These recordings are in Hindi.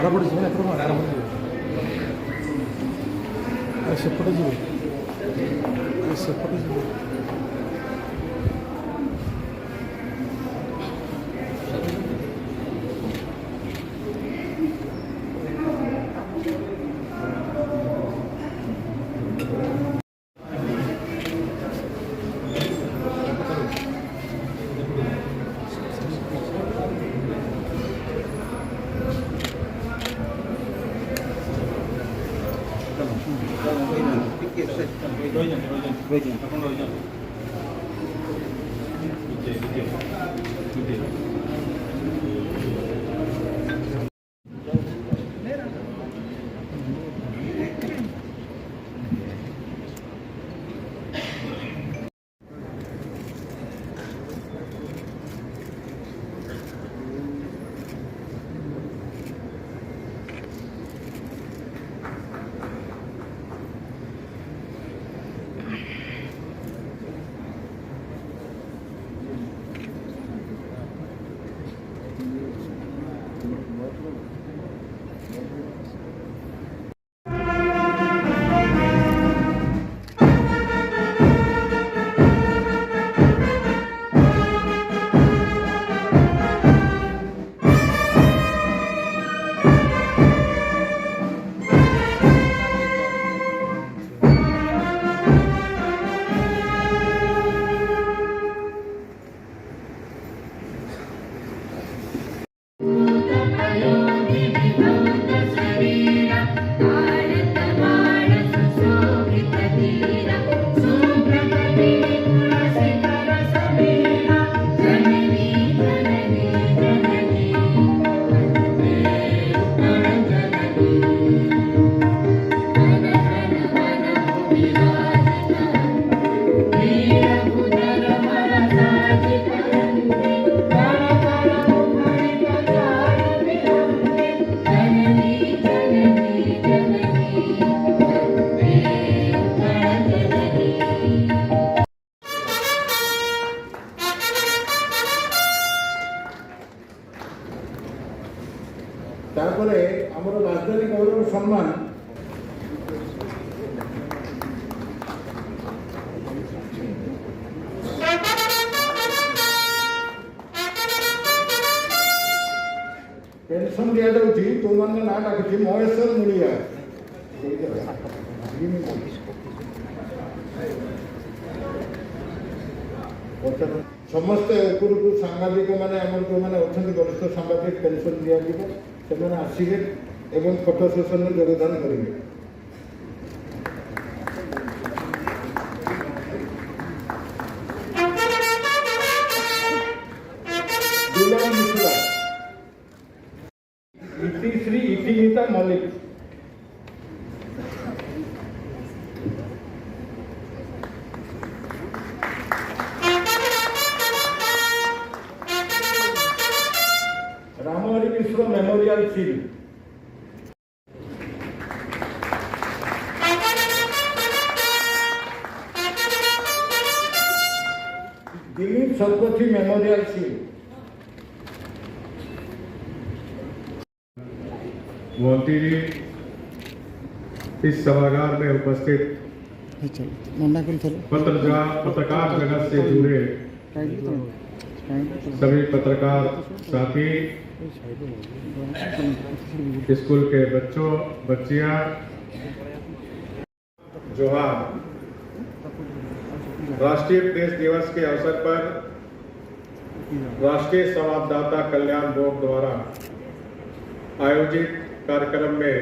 ଆରପଟେ ଯିବେ, ଏପଟେ କ'ଣ ଆରପଟେ ଯିବେ, ସେପଟେ ଯିବେ, ସେପଟେ ଯିବେ। तारपरे आमर राजधानी गौरव सम्मान पेंशन दिया जाऊँगी तुम मैंने ना डाकुची महेश्वर मुड़िया समस्त उपरू को सांबादिक मैंने जो मैंने अच्छा वरिष्ठ सांबादिक पेंशन दिया से आसवे एवं फोटो सेसन में योगदान करेंगे। Shri Itimita Mallik Ramhari Mishra memorial shield Dilip Sarpanchi memorial shield Modi ji इस सभागार में उपस्थित पत्रकार जगत से जुड़े सभी पत्रकार साथी, स्कूल के बच्चों बच्चियां, जोहार। राष्ट्रीय प्रेस दिवस के अवसर पर राष्ट्रीय संवाददाता कल्याण बोर्ड द्वारा आयोजित कार्यक्रम में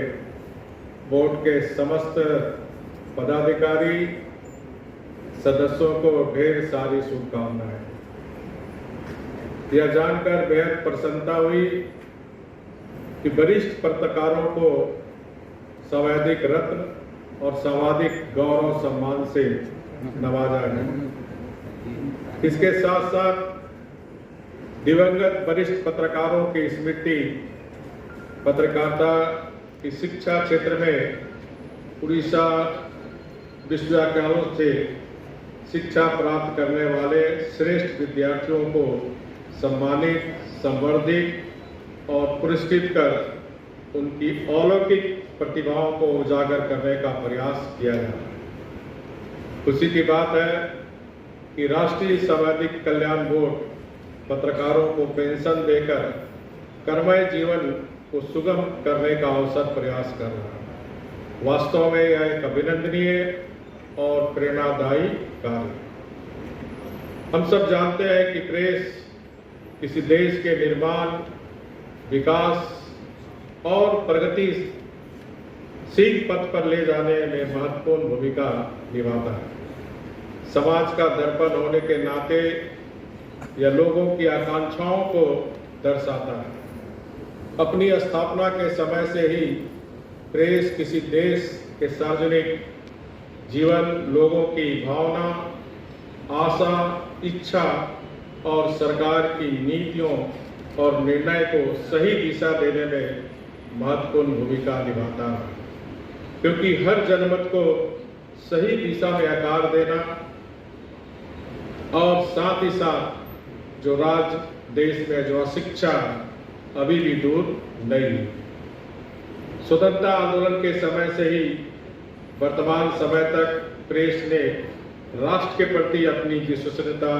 बोर्ड के समस्त पदाधिकारी सदस्यों को ढेर सारी शुभकामनाएं। यह जानकर बेहद प्रसन्नता हुई कि वरिष्ठ पत्रकारों को संवैधानिक रत्न और सामाजिक गौरव सम्मान से नवाजा है। इसके साथ साथ दिवंगत वरिष्ठ पत्रकारों की स्मृति पत्रकारिता की शिक्षा क्षेत्र में उड़ीसा विश्वविद्यालयों से शिक्षा प्राप्त करने वाले श्रेष्ठ विद्यार्थियों को सम्मानित, संवर्धित और पुरस्कृत कर उनकी अलौकिक प्रतिभाओं को उजागर करने का प्रयास किया जाए। खुशी की बात है कि राष्ट्रीय सामाजिक कल्याण बोर्ड पत्रकारों को पेंशन देकर कर्मय जीवन को सुगम करने का अवसर प्रयास कर रहा है। वास्तव में यह एक अभिनंदनीय और प्रेरणादायी कार्य। हम सब जानते हैं कि प्रेस किसी देश के निर्माण, विकास और प्रगतिशील पथ पर ले जाने में महत्वपूर्ण भूमिका निभाता है। समाज का दर्पण होने के नाते यह लोगों की आकांक्षाओं को दर्शाता है। अपनी स्थापना के समय से ही प्रेस किसी देश के सार्वजनिक जीवन, लोगों की भावना, आशा, इच्छा और सरकार की नीतियों और निर्णय को सही दिशा देने में महत्वपूर्ण भूमिका निभाता है, क्योंकि हर जनमत को सही दिशा में आकार देना और साथ ही साथ जो राज्य देश में जो अशिक्षा अभी भी दूर नहीं है। स्वतंत्रता आंदोलन के समय से ही वर्तमान समय तक प्रेस ने राष्ट्र के प्रति अपनी विश्वसनीयता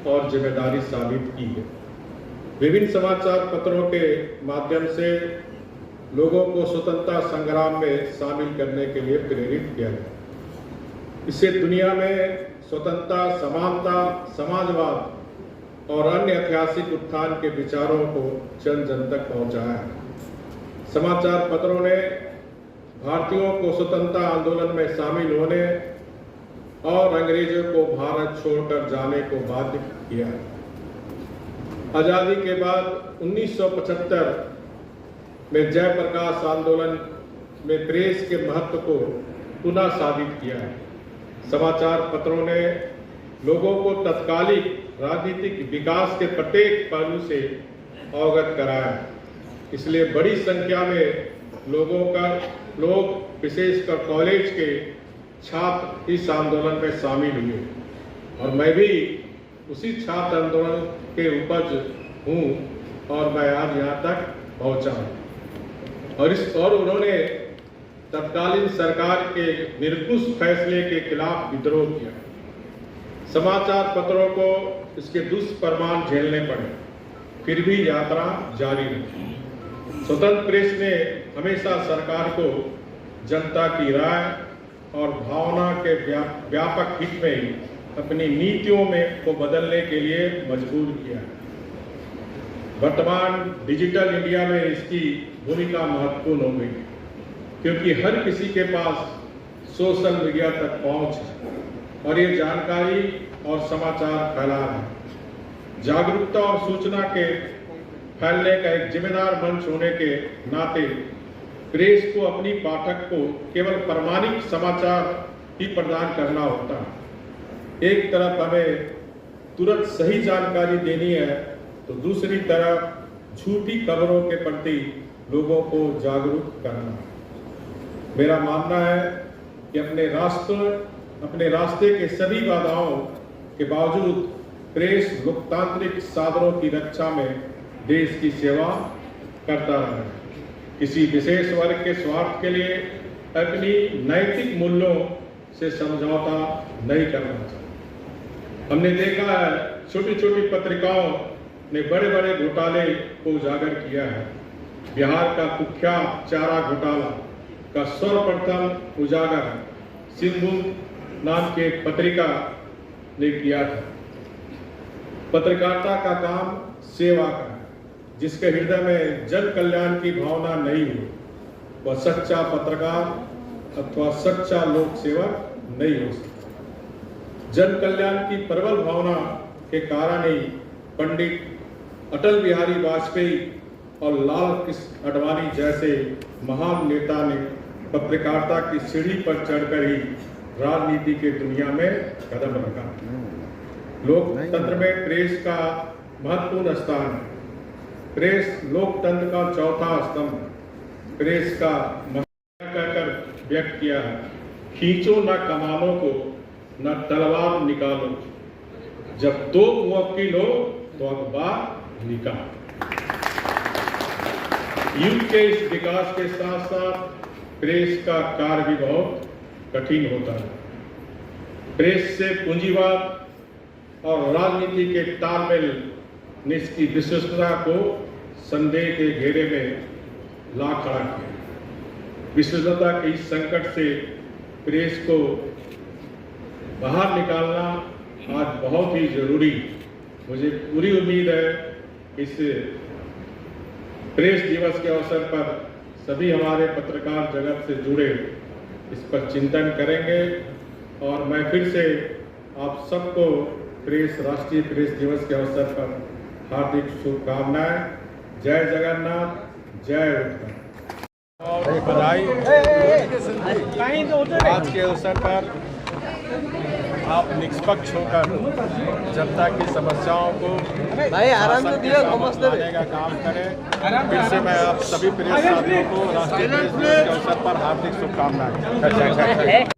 और जिम्मेदारी साबित की है। विभिन्न समाचार पत्रों के माध्यम से लोगों को स्वतंत्रता संग्राम में शामिल करने के लिए प्रेरित किया गया। इससे दुनिया में स्वतंत्रता, समानता, समाजवाद और अन्य ऐतिहासिक उत्थान के विचारों को जन जन तक पहुंचाया है। समाचार पत्रों ने भारतीयों को स्वतंत्रता आंदोलन में शामिल होने और अंग्रेजों को भारत छोड़कर जाने को बाध्य किया। आजादी के बाद 1975 में जयप्रकाश आंदोलन में प्रेस के महत्व को पुनः साबित किया है। समाचार पत्रों ने लोगों को तत्कालिक राजनीतिक विकास के प्रत्येक पहलू से अवगत कराया। इसलिए बड़ी संख्या में लोग विशेषकर कॉलेज के छात्र इस आंदोलन में शामिल हुए और मैं भी उसी छात्र आंदोलन के उपज हूँ और मैं आज यहाँ तक पहुँचा हूँ। और उन्होंने तत्कालीन सरकार के निर्दोष फैसले के खिलाफ विद्रोह किया। समाचार पत्रों को इसके दुष्परिणाम झेलने पड़े, फिर भी यात्रा जारी रही। स्वतंत्र प्रेस ने हमेशा सरकार को जनता की राय और भावना के व्यापक हित में अपनी नीतियों में को बदलने के लिए मजबूर किया। वर्तमान डिजिटल इंडिया में इसकी भूमिका महत्वपूर्ण हो गई, क्योंकि हर किसी के पास सोशल मीडिया तक पहुंच है और ये जानकारी और समाचार फैला है। जागरूकता और सूचना के फैलने का एक जिम्मेदार मंच होने के नाते प्रेस को अपनी पाठक को केवल प्रामाणिक समाचार ही प्रदान करना होता है। एक तरफ हमें तुरंत सही जानकारी देनी है तो दूसरी तरफ झूठी खबरों के प्रति लोगों को जागरूक करना। मेरा मानना है कि अपने रास्ते के सभी बाधाओं के बावजूद प्रेस लोकतांत्रिक साधनों की रक्षा में देश की सेवा करता रहा। किसी विशेष वर्ग के स्वार्थ के लिए अपनी नैतिक मूल्यों से समझौता नहीं करना चाहिए। हमने देखा है छोटी छोटी पत्रिकाओं ने बड़े बड़े घोटाले को उजागर किया है। बिहार का कुख्यात चारा घोटाला का सर्वप्रथम उजागर सिंधु नाम के पत्रिका ने किया था। पत्रकारिता का काम सेवा का है। जिसके हृदय में जन कल्याण की भावना नहीं हो वह सच्चा पत्रकार अथवा सच्चा लोक सेवक नहीं हो सकता। जन कल्याण की प्रबल भावना के कारण ही पंडित अटल बिहारी वाजपेयी और लाल कृष्ण आडवाणी जैसे महान नेता ने पत्रकारिता की सीढ़ी पर चढ़कर ही राजनीति के दुनिया में कदम रखा। लोकतंत्र में प्रेस का महत्वपूर्ण स्थान है। प्रेस लोकतंत्र का चौथा स्तंभ। प्रेस का कहकर व्यक्त किया है, खींचो न कमानों को न तलवार निकालो, जब दो मुवक्किल हो तो अखबार निकालो। युग के इस विकास के साथ साथ प्रेस का कार्य भी बहुत कठिन होता है। प्रेस से पूंजीवाद और राजनीति के तालमेल ने इसकी विश्वसनीयता को संदेह के घेरे में ला खड़ा किया। विश्वसनीयता के इस संकट से प्रेस को बाहर निकालना आज बहुत ही जरूरी। मुझे पूरी उम्मीद है इस प्रेस दिवस के अवसर पर सभी हमारे पत्रकार जगत से जुड़े इस पर चिंतन करेंगे और मैं फिर से आप सबको राष्ट्रीय प्रेस दिवस के अवसर पर हार्दिक शुभकामनाएं। जय जगन्नाथ, जय उत्तम और बधाई। आज के अवसर पर आप निष्पक्ष होकर जनता की समस्याओं को आराम से दिया लाने का काम करें। फिर से मैं आप सभी प्रेस साथियों को राष्ट्रीय प्रेस दिवस के अवसर पर हार्दिक शुभकामनाएं।